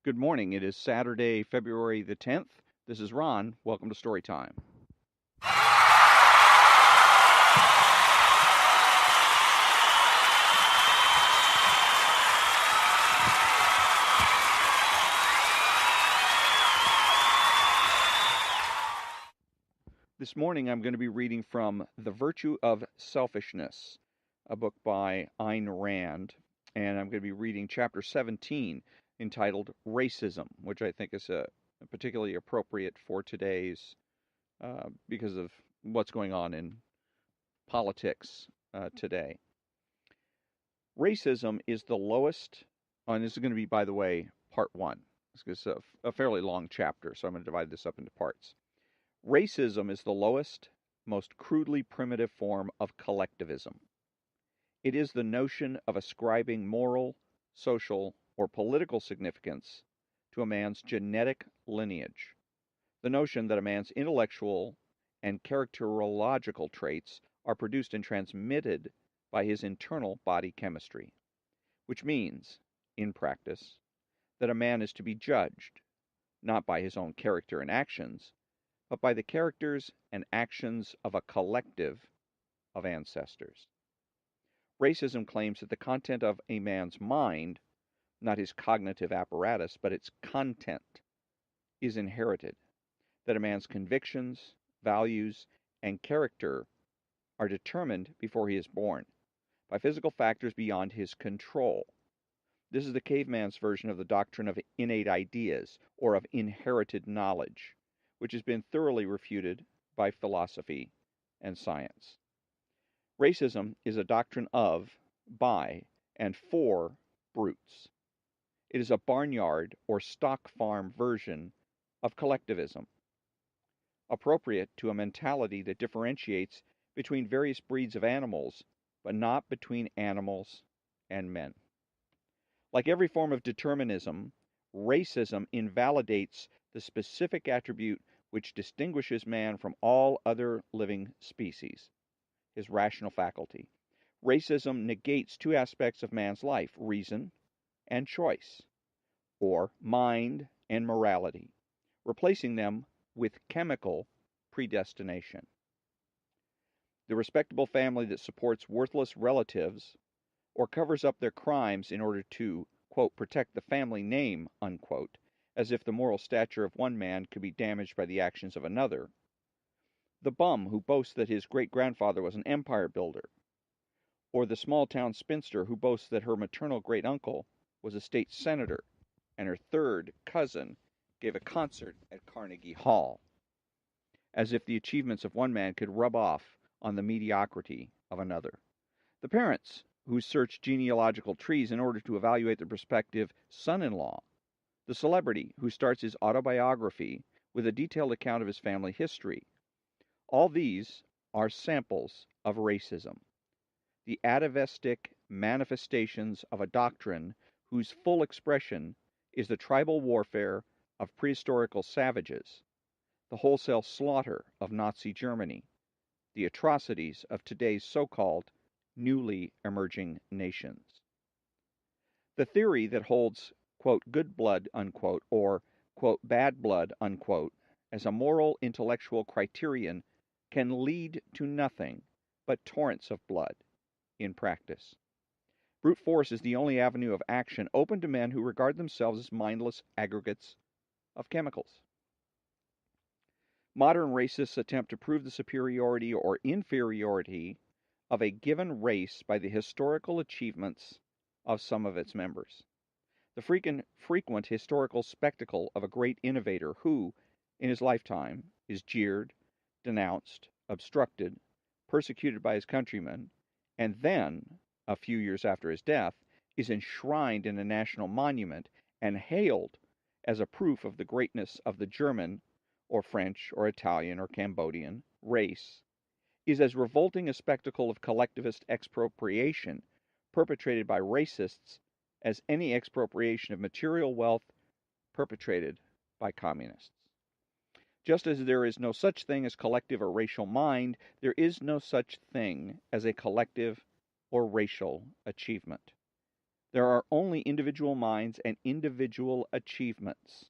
Good morning. It is Saturday, February the 10th. This is Ron. Welcome to Story Time. This morning I'm going to be reading from The Virtue of Selfishness, a book by Ayn Rand, and I'm going to be reading chapter 17 entitled Racism, which I think is particularly appropriate for today's because of what's going on in politics today. Racism is the lowest, and this is going to be, by the way, part one. It's a fairly long chapter, so I'm going to divide this up into parts. Racism is the lowest, most crudely primitive form of collectivism. It is the notion of ascribing moral, social, or political significance to a man's genetic lineage. The notion that a man's intellectual and characterological traits are produced and transmitted by his internal body chemistry, which means, in practice, that a man is to be judged, not by his own character and actions, but by the characters and actions of a collective of ancestors. Racism claims that the content of a man's mind, not his cognitive apparatus, but its content, is inherited, that a man's convictions, values, and character are determined before he is born by physical factors beyond his control. This is the caveman's version of the doctrine of innate ideas or of inherited knowledge, which has been thoroughly refuted by philosophy and science. Racism is a doctrine of, by, and for brutes. It is a barnyard or stock farm version of collectivism, appropriate to a mentality that differentiates between various breeds of animals, but not between animals and men. Like every form of determinism, racism invalidates the specific attribute which distinguishes man from all other living species, his rational faculty. Racism negates two aspects of man's life, reason and choice, or mind and morality, replacing them with chemical predestination. The respectable family that supports worthless relatives or covers up their crimes in order to, quote, protect the family name, unquote, as if the moral stature of one man could be damaged by the actions of another. The bum who boasts that his great-grandfather was an empire builder, or the small-town spinster who boasts that her maternal great-uncle was a state senator and her third cousin gave a concert at Carnegie Hall, as if the achievements of one man could rub off on the mediocrity of another. The parents who search genealogical trees in order to evaluate their prospective son-in-law, the celebrity who starts his autobiography with a detailed account of his family history. All these are samples of racism, the atavistic manifestations of a doctrine whose full expression is the tribal warfare of prehistorical savages, the wholesale slaughter of Nazi Germany, the atrocities of today's so-called newly emerging nations. The theory that holds, quote, good blood, unquote, or, quote, bad blood, unquote, as a moral intellectual criterion can lead to nothing but torrents of blood in practice. Brute force is the only avenue of action open to men who regard themselves as mindless aggregates of chemicals. Modern racists attempt to prove the superiority or inferiority of a given race by the historical achievements of some of its members. The frequent historical spectacle of a great innovator who, in his lifetime, is jeered, denounced, obstructed, persecuted by his countrymen, and then, a few years after his death, is enshrined in a national monument and hailed as a proof of the greatness of the German or French or Italian or Cambodian race, is as revolting a spectacle of collectivist expropriation perpetrated by racists as any expropriation of material wealth perpetrated by communists. Just as there is no such thing as collective or racial mind, there is no such thing as a collective or racial achievement. There are only individual minds and individual achievements,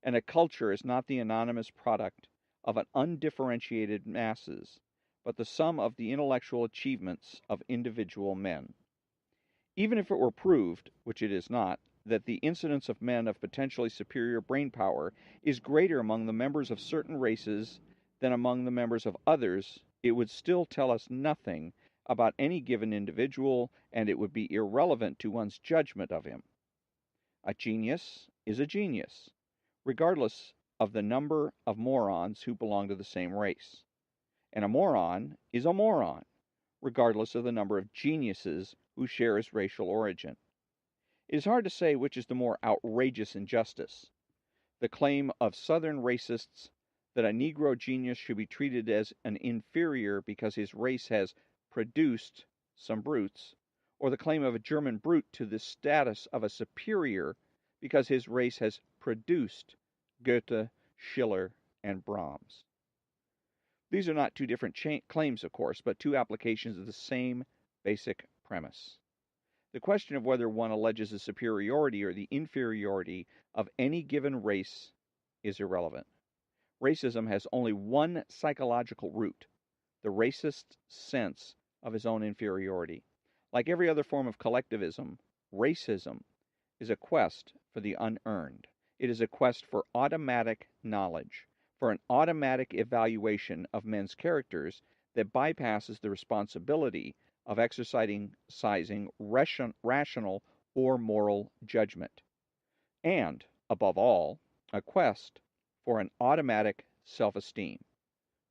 and a culture is not the anonymous product of an undifferentiated masses, but the sum of the intellectual achievements of individual men. Even if it were proved, which it is not, that the incidence of men of potentially superior brain power is greater among the members of certain races than among the members of others, it would still tell us nothing about any given individual, and it would be irrelevant to one's judgment of him. A genius is a genius, regardless of the number of morons who belong to the same race. And a moron is a moron, regardless of the number of geniuses who share his racial origin. It is hard to say which is the more outrageous injustice: the claim of Southern racists that a Negro genius should be treated as an inferior because his race has produced some brutes, or the claim of a German brute to the status of a superior because his race has produced Goethe, Schiller, and Brahms. These are not two different claims, of course, but two applications of the same basic premise. The question of whether one alleges the superiority or the inferiority of any given race is irrelevant. Racism has only one psychological root: the racist's sense of his own inferiority. Like every other form of collectivism, racism is a quest for the unearned. It is a quest for automatic knowledge, for an automatic evaluation of men's characters that bypasses the responsibility of exercising rational or moral judgment, and, above all, a quest for an automatic self-esteem,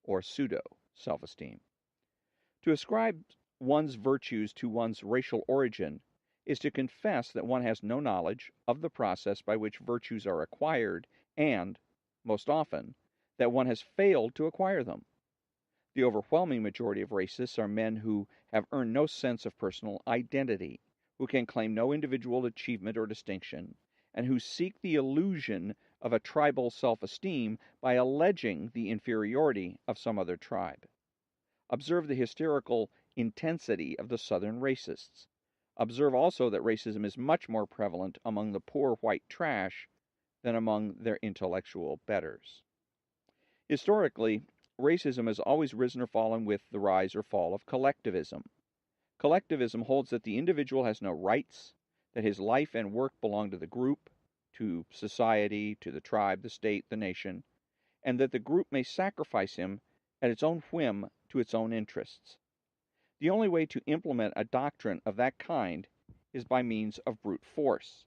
or pseudo-self-esteem. To ascribe one's virtues to one's racial origin is to confess that one has no knowledge of the process by which virtues are acquired, and, most often, that one has failed to acquire them. The overwhelming majority of racists are men who have earned no sense of personal identity, who can claim no individual achievement or distinction, and who seek the illusion of a tribal self-esteem by alleging the inferiority of some other tribe. Observe the hysterical intensity of the Southern racists. Observe also that racism is much more prevalent among the poor white trash than among their intellectual betters. Historically, racism has always risen or fallen with the rise or fall of collectivism. Collectivism holds that the individual has no rights, that his life and work belong to the group, to society, to the tribe, the state, the nation, and that the group may sacrifice him at its own whim to its own interests. The only way to implement a doctrine of that kind is by means of brute force,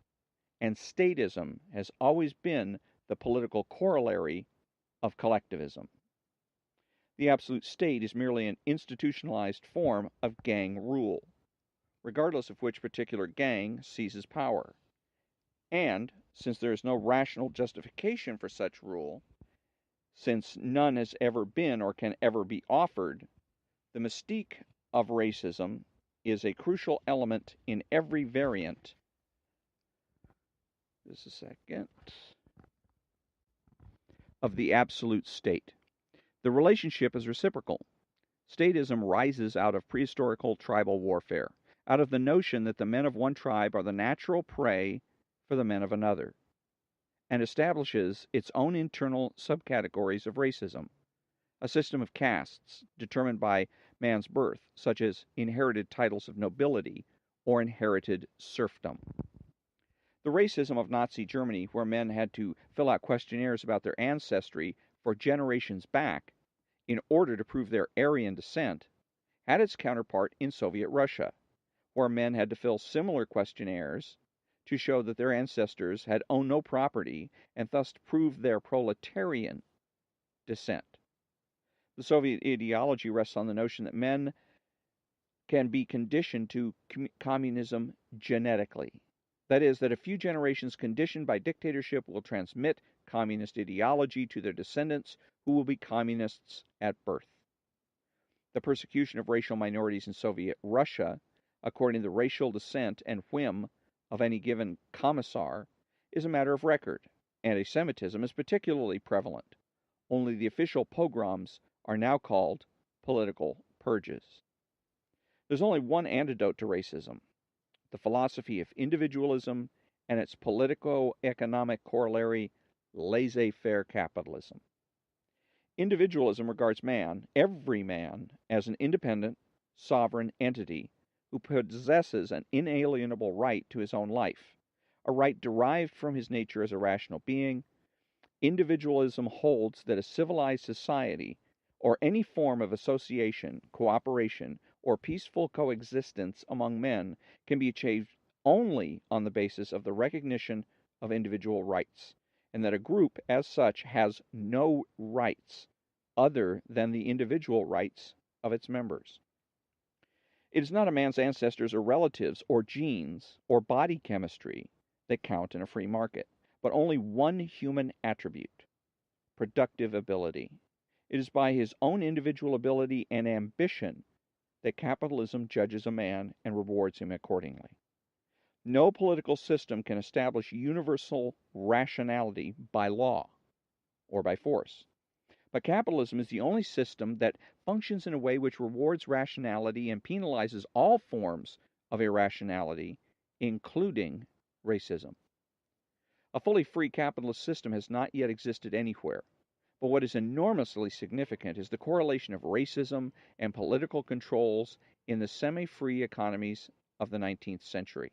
and statism has always been the political corollary of collectivism. The absolute state is merely an institutionalized form of gang rule, regardless of which particular gang seizes power. And, since there is no rational justification for such rule, since none has ever been or can ever be offered, the mystique of racism is a crucial element in every variant. Just a second. Of the absolute state. The relationship is reciprocal. Statism rises out of prehistorical tribal warfare, out of the notion that the men of one tribe are the natural prey for the men of another, and establishes its own internal subcategories of racism, a system of castes determined by man's birth, such as inherited titles of nobility or inherited serfdom. The racism of Nazi Germany, where men had to fill out questionnaires about their ancestry for generations back in order to prove their Aryan descent, had its counterpart in Soviet Russia, where men had to fill similar questionnaires to show that their ancestors had owned no property and thus prove their proletarian descent. The Soviet ideology rests on the notion that men can be conditioned to communism genetically. That is, that a few generations conditioned by dictatorship will transmit communist ideology to their descendants, who will be communists at birth. The persecution of racial minorities in Soviet Russia, according to the racial descent and whim of any given commissar, is a matter of record. Anti-Semitism is particularly prevalent. Only the official pogroms are now called political purges. There's only one antidote to racism: the philosophy of individualism, and its politico-economic corollary, laissez-faire capitalism. Individualism regards man, every man, as an independent, sovereign entity who possesses an inalienable right to his own life, a right derived from his nature as a rational being. Individualism holds that a civilized society, or any form of association, cooperation, or peaceful coexistence among men, can be achieved only on the basis of the recognition of individual rights, and that a group, as such, has no rights other than the individual rights of its members. It is not a man's ancestors or relatives or genes or body chemistry that count in a free market, but only one human attribute: productive ability. It is by his own individual ability and ambition that capitalism judges a man and rewards him accordingly. No political system can establish universal rationality by law or by force. But capitalism is the only system that functions in a way which rewards rationality and penalizes all forms of irrationality, including racism. A fully free capitalist system has not yet existed anywhere, but what is enormously significant is the correlation of racism and political controls in the semi-free economies of the 19th century.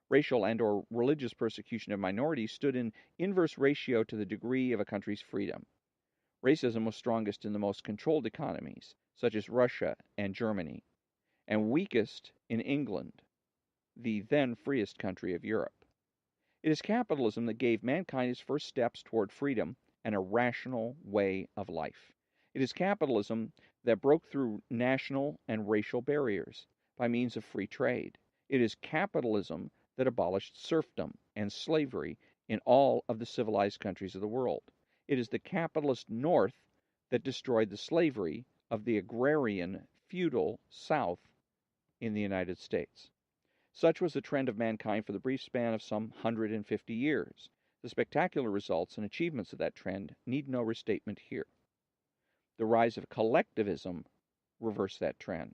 Racial and or religious persecution of minorities stood in inverse ratio to the degree of a country's freedom. Racism was strongest in the most controlled economies, such as Russia and Germany, and weakest in England, the then freest country of Europe. It is capitalism that gave mankind its first steps toward freedom and a rational way of life. It is capitalism that broke through national and racial barriers by means of free trade. It is capitalism that abolished serfdom and slavery in all of the civilized countries of the world. It is the capitalist North that destroyed the slavery of the agrarian, feudal South in the United States. Such was the trend of mankind for the brief span of some 150 years. The spectacular results and achievements of that trend need no restatement here. The rise of collectivism reversed that trend.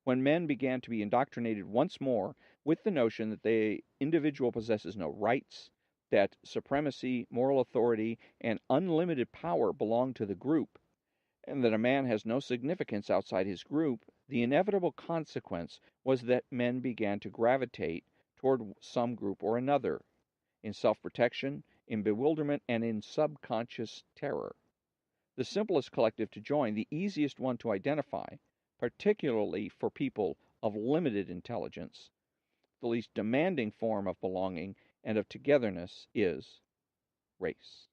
When men began to be indoctrinated once more with the notion that the individual possesses no rights, that supremacy, moral authority, and unlimited power belong to the group, and that a man has no significance outside his group, the inevitable consequence was that men began to gravitate toward some group or another, in self-protection, in bewilderment, and in subconscious terror. The simplest collective to join, the easiest one to identify, particularly for people of limited intelligence, the least demanding form of belonging and of togetherness, is race.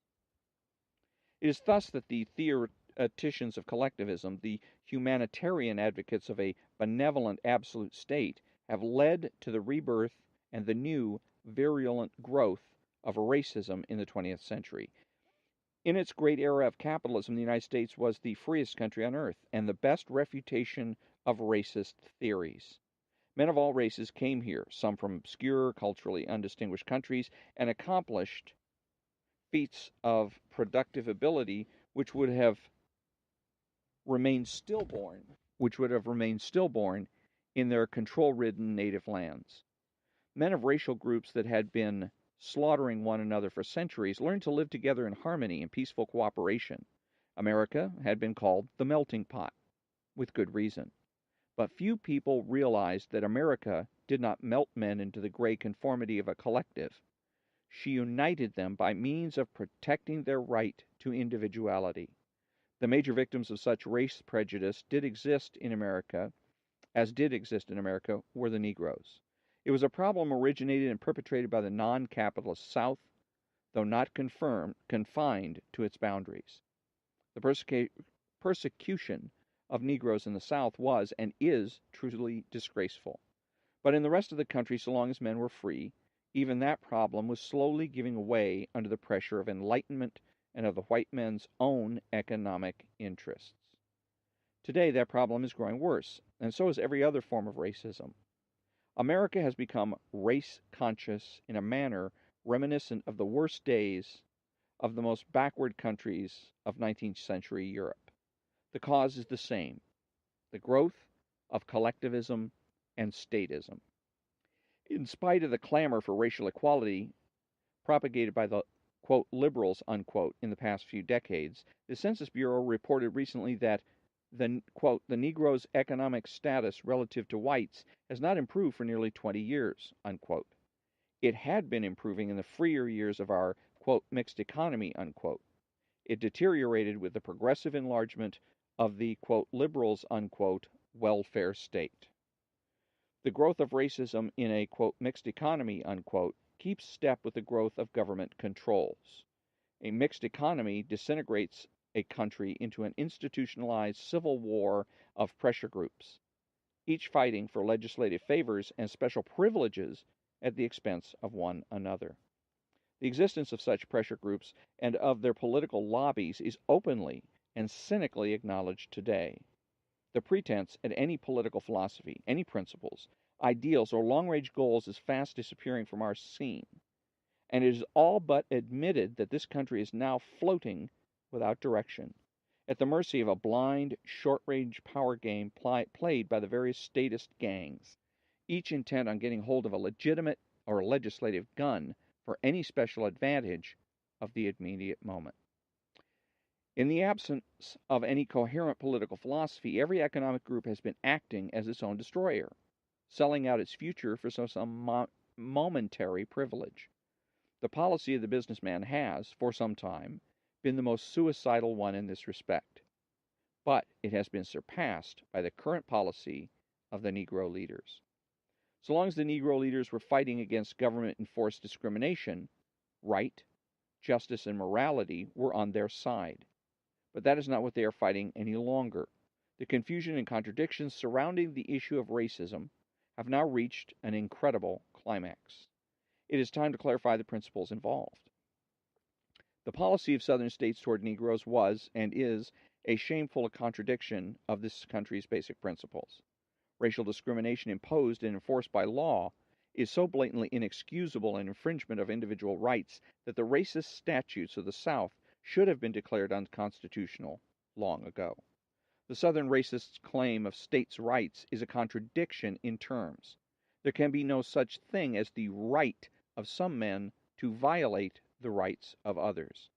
It is thus that the theoreticians of collectivism, the humanitarian advocates of a benevolent absolute state, have led to the rebirth and the new virulent growth of racism in the 20th century. In its great era of capitalism, the United States was the freest country on earth and the best refutation of racist theories. Men of all races came here, some from obscure, culturally undistinguished countries, and accomplished feats of productive ability which would have remained stillborn in their control-ridden native lands. Men of racial groups that had been slaughtering one another for centuries learned to live together in harmony and peaceful cooperation. America had been called the melting pot, with good reason. But few people realized that America did not melt men into the gray conformity of a collective. She united them by means of protecting their right to individuality. The major victims of such race prejudice did exist in America, were the Negroes. It was a problem originated and perpetrated by the non-capitalist South, though not confined to its boundaries. The persecution of Negroes in the South was and is truly disgraceful. But in the rest of the country, so long as men were free, even that problem was slowly giving way under the pressure of enlightenment and of the white men's own economic interests. Today, that problem is growing worse, and so is every other form of racism. America has become race-conscious in a manner reminiscent of the worst days of the most backward countries of 19th century Europe. The cause is the same: the growth of collectivism and statism. In spite of the clamor for racial equality propagated by the quote liberals unquote in the past few decades, the Census Bureau reported recently that the quote the Negro's economic status relative to whites has not improved for nearly 20 years unquote. It had been improving in the freer years of our quote mixed economy unquote. It deteriorated with the progressive enlargement of the quote liberals unquote welfare state. The growth of racism in a quote mixed economy unquote keeps step with the growth of government controls. A mixed economy disintegrates a country into an institutionalized civil war of pressure groups, each fighting for legislative favors and special privileges at the expense of one another. The existence of such pressure groups and of their political lobbies is openly and cynically acknowledged today. The pretense at any political philosophy, any principles, ideals, or long-range goals is fast disappearing from our scene, and it is all but admitted that this country is now floating without direction, at the mercy of a blind, short-range power game played by the various statist gangs, each intent on getting hold of a legitimate or legislative gun for any special advantage of the immediate moment. In the absence of any coherent political philosophy, every economic group has been acting as its own destroyer, selling out its future for some momentary privilege. The policy of the businessman has, for some time, been the most suicidal one in this respect, but it has been surpassed by the current policy of the Negro leaders. So long as the Negro leaders were fighting against government-enforced discrimination, right, justice, and morality were on their side. But that is not what they are fighting any longer. The confusion and contradictions surrounding the issue of racism have now reached an incredible climax. It is time to clarify the principles involved. The policy of Southern states toward Negroes was and is a shameful contradiction of this country's basic principles. Racial discrimination imposed and enforced by law is so blatantly inexcusable an infringement of individual rights that the racist statutes of the South should have been declared unconstitutional long ago. The Southern racists' claim of states' rights is a contradiction in terms. There can be no such thing as the right of some men to violate the rights of others.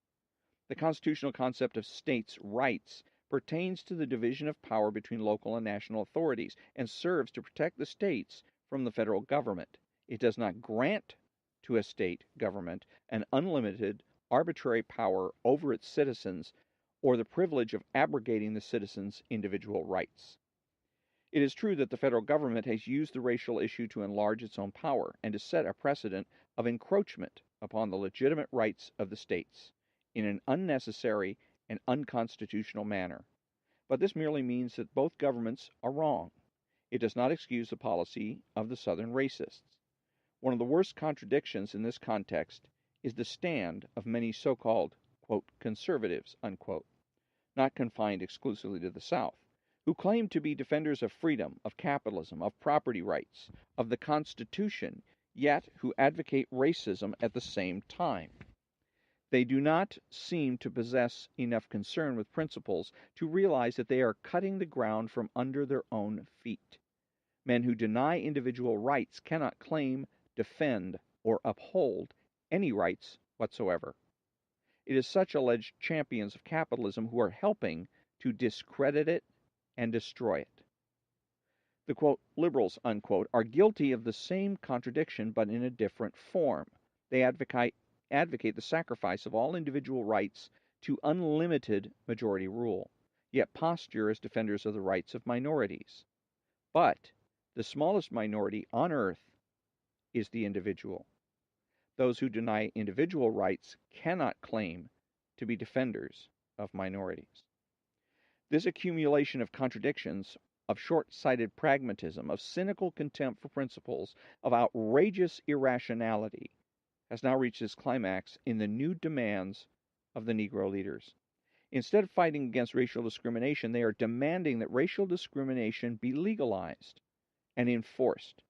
The constitutional concept of states' rights pertains to the division of power between local and national authorities and serves to protect the states from the federal government. It does not grant to a state government an unlimited, arbitrary power over its citizens or the privilege of abrogating the citizens' individual rights. It is true that the federal government has used the racial issue to enlarge its own power and to set a precedent of encroachment upon the legitimate rights of the states in an unnecessary and unconstitutional manner. But this merely means that both governments are wrong. It does not excuse the policy of the Southern racists. One of the worst contradictions in this context is the stand of many so-called, quote, conservatives, unquote, not confined exclusively to the South, who claim to be defenders of freedom, of capitalism, of property rights, of the Constitution, yet who advocate racism at the same time. They do not seem to possess enough concern with principles to realize that they are cutting the ground from under their own feet. Men who deny individual rights cannot claim, defend, or uphold any rights whatsoever. It is such alleged champions of capitalism who are helping to discredit it and destroy it. The, quote, liberals, unquote, are guilty of the same contradiction but in a different form. They advocate the sacrifice of all individual rights to unlimited majority rule, yet posture as defenders of the rights of minorities. But the smallest minority on earth is the individual. Those who deny individual rights cannot claim to be defenders of minorities. This accumulation of contradictions, of short-sighted pragmatism, of cynical contempt for principles, of outrageous irrationality, has now reached its climax in the new demands of the Negro leaders. Instead of fighting against racial discrimination, they are demanding that racial discrimination be legalized and enforced.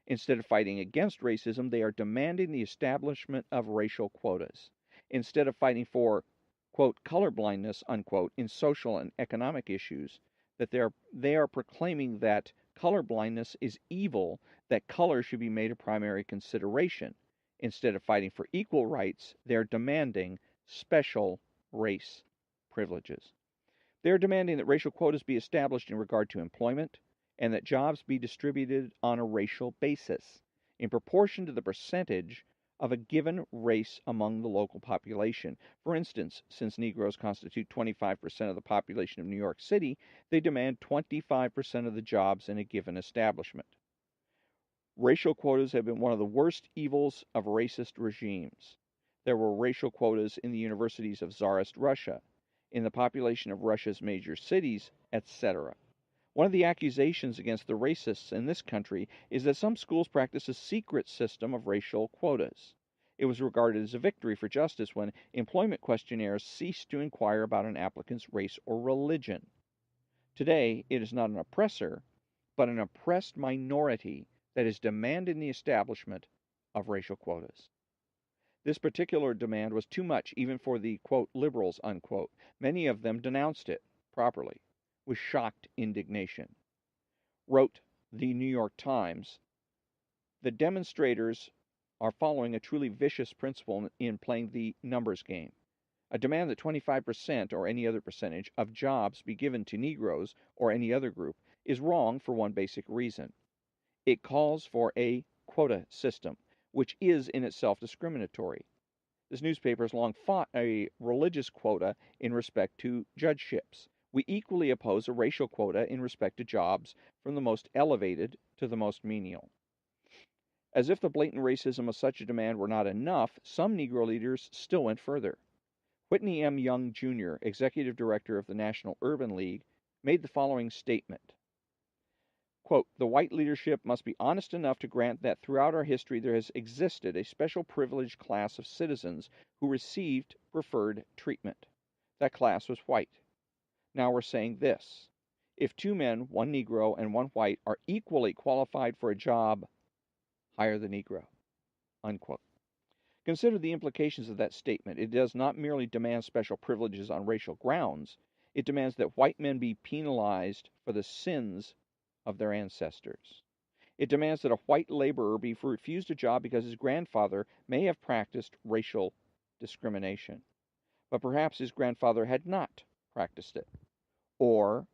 Instead of fighting against racism, they are demanding the establishment of racial quotas. Instead of fighting for, quote, colorblindness, unquote, in social and economic issues, that they are proclaiming that color blindness is evil, that color should be made a primary consideration. Instead of fighting for equal rights, they're demanding special race privileges. They're demanding that racial quotas be established in regard to employment and that jobs be distributed on a racial basis in proportion to the percentage of a given race among the local population. For instance, since Negroes constitute 25% of the population of New York City, they demand 25% of the jobs in a given establishment. Racial quotas have been one of the worst evils of racist regimes. There were racial quotas in the universities of Tsarist Russia, in the population of Russia's major cities, etc. One of the accusations against the racists in this country is that some schools practice a secret system of racial quotas. It was regarded as a victory for justice when employment questionnaires ceased to inquire about an applicant's race or religion. Today, it is not an oppressor, but an oppressed minority that is demanding the establishment of racial quotas. This particular demand was too much even for the, quote, liberals, unquote. Many of them denounced it properly, with shocked indignation. Wrote the New York Times, the demonstrators are following a truly vicious principle in playing the numbers game. A demand that 25% or any other percentage of jobs be given to Negroes or any other group is wrong for one basic reason. It calls for a quota system, which is in itself discriminatory. This newspaper has long fought a religious quota in respect to judgeships. We equally oppose a racial quota in respect to jobs from the most elevated to the most menial. As if the blatant racism of such a demand were not enough, some Negro leaders still went further. Whitney M. Young, Jr., executive director of the National Urban League, made the following statement. Quote, the white leadership must be honest enough to grant that throughout our history there has existed a special privileged class of citizens who received preferred treatment. That class was white. Now we're saying this. If two men, one Negro and one white, are equally qualified for a job, hire the Negro. Unquote. Consider the implications of that statement. It does not merely demand special privileges on racial grounds. It demands that white men be penalized for the sins of their ancestors. It demands that a white laborer be refused a job because his grandfather may have practiced racial discrimination, but perhaps his grandfather had not practiced it, or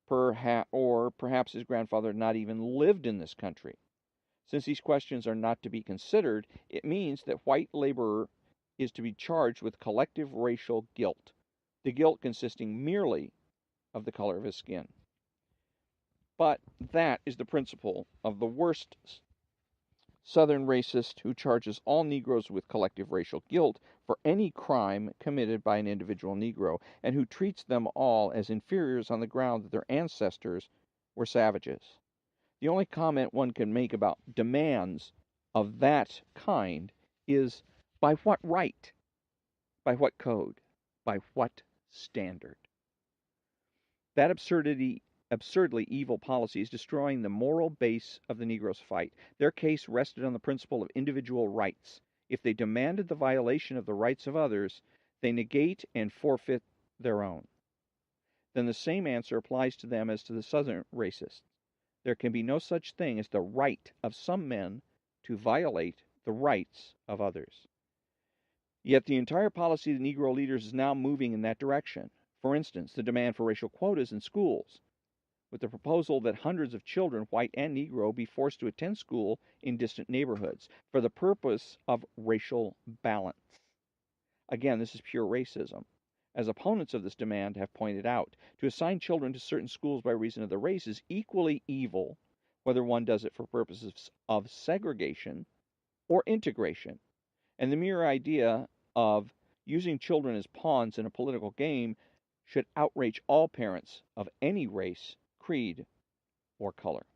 perhaps his grandfather had not even lived in this country. Since these questions are not to be considered, it means that white laborer is to be charged with collective racial guilt, the guilt consisting merely of the color of his skin. But that is the principle of the worst Southern racist who charges all Negroes with collective racial guilt for any crime committed by an individual Negro, and who treats them all as inferiors on the ground that their ancestors were savages. The only comment one can make about demands of that kind is, by what right? By what code? By what standard? That absurdly evil policy is destroying the moral base of the Negroes' fight. Their case rested on the principle of individual rights. If they demanded the violation of the rights of others, they negate and forfeit their own. Then the same answer applies to them as to the Southern racists. There can be no such thing as the right of some men to violate the rights of others. Yet the entire policy of the Negro leaders is now moving in that direction. For instance, the demand for racial quotas in schools, with the proposal that hundreds of children, white and Negro, be forced to attend school in distant neighborhoods for the purpose of racial balance. Again, this is pure racism. As opponents of this demand have pointed out, to assign children to certain schools by reason of their race is equally evil, whether one does it for purposes of segregation or integration. And the mere idea of using children as pawns in a political game should outrage all parents of any race, creed, or color.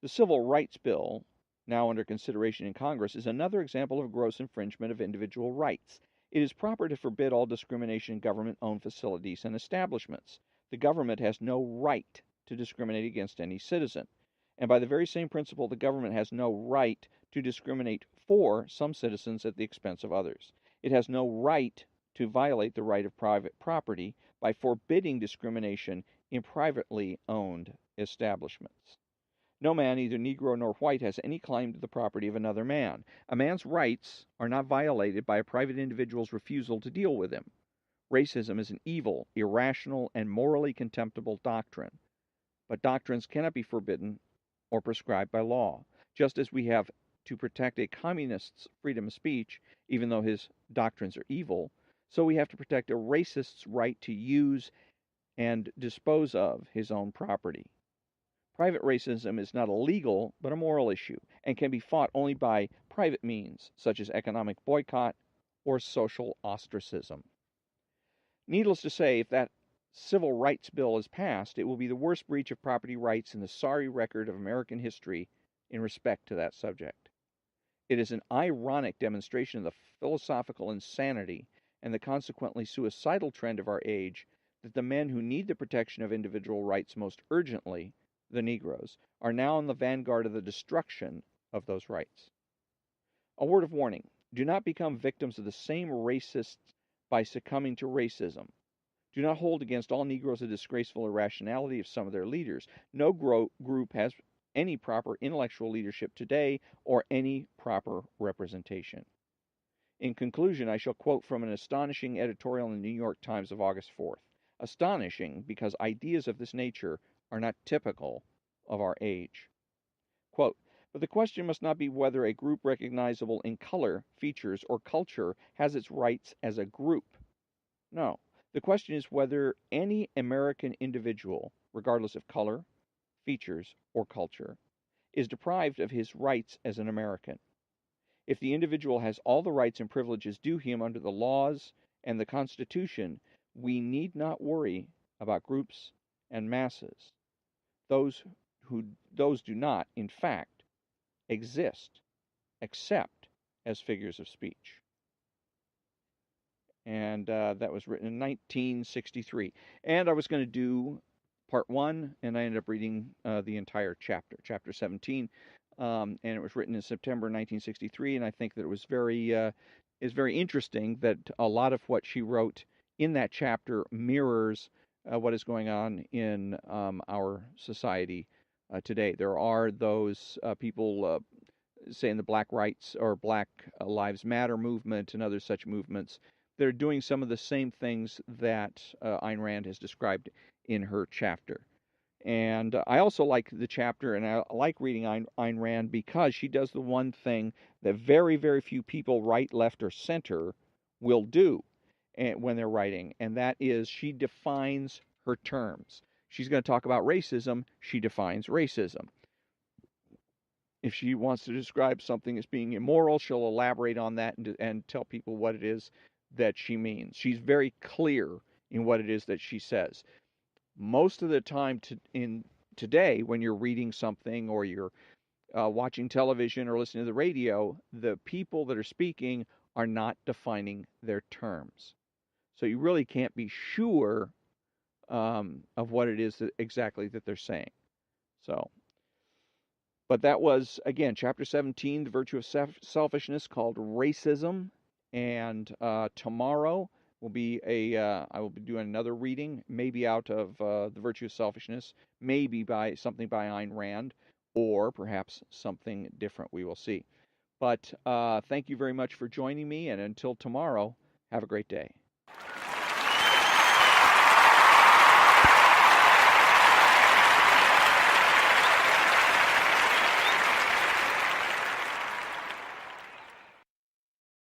The Civil Rights Bill, now under consideration in Congress, is another example of gross infringement of individual rights. It is proper to forbid all discrimination in government-owned facilities and establishments. The government has no right to discriminate against any citizen. And by the very same principle, the government has no right to discriminate for some citizens at the expense of others. It has no right to violate the right of private property by forbidding discrimination in privately owned establishments. No man, either Negro nor white, has any claim to the property of another man. A man's rights are not violated by a private individual's refusal to deal with him. Racism is an evil, irrational, and morally contemptible doctrine. But doctrines cannot be forbidden or prescribed by law. Just as we have to protect a communist's freedom of speech, even though his doctrines are evil, so we have to protect a racist's right to use and dispose of his own property. Private racism is not a legal but a moral issue and can be fought only by private means, such as economic boycott or social ostracism. Needless to say, if that civil rights bill is passed, it will be the worst breach of property rights in the sorry record of American history in respect to that subject. It is an ironic demonstration of the philosophical insanity and the consequently suicidal trend of our age that the men who need the protection of individual rights most urgently, the Negroes, are now in the vanguard of the destruction of those rights. A word of warning: do not become victims of the same racists by succumbing to racism. Do not hold against all Negroes the disgraceful irrationality of some of their leaders. No group has any proper intellectual leadership today or any proper representation. In conclusion, I shall quote from an astonishing editorial in the New York Times of August 4th. Astonishing because ideas of this nature are not typical of our age. Quote, but the question must not be whether a group recognizable in color, features, or culture has its rights as a group. No. The question is whether any American individual, regardless of color, features, or culture, is deprived of his rights as an American. If the individual has all the rights and privileges due him under the laws and the Constitution, we need not worry about groups and masses. Those do not, in fact, exist except as figures of speech. And that was written in 1963. And I was going to do part 1, and I ended up reading the entire chapter 17, and it was written in September 1963. And I think that it was very interesting that a lot of what she wrote in that chapter mirrors what is going on in our society today. There are those people, say in the Black Rights or Black Lives Matter movement and other such movements, they're doing some of the same things that Ayn Rand has described in her chapter. And I also like the chapter, and I like reading Ayn Rand because she does the one thing that very, very few people, right, left, or center, will do when they're writing, and that is she defines her terms. She's going to talk about racism, she defines racism. If she wants to describe something as being immoral, she'll elaborate on that and tell people what it is that she means. She's very clear in what it is that she says. Most of the time today, when you're reading something or you're watching television or listening to the radio, the people that are speaking are not defining their terms. So you really can't be sure of what it is exactly that they're saying. But that was, again, Chapter 17, The Virtue of Selfishness, called Racism. And tomorrow I will be doing another reading, maybe out of The Virtue of Selfishness, maybe by something by Ayn Rand, or perhaps something different. We will see. But thank you very much for joining me, and until tomorrow, have a great day.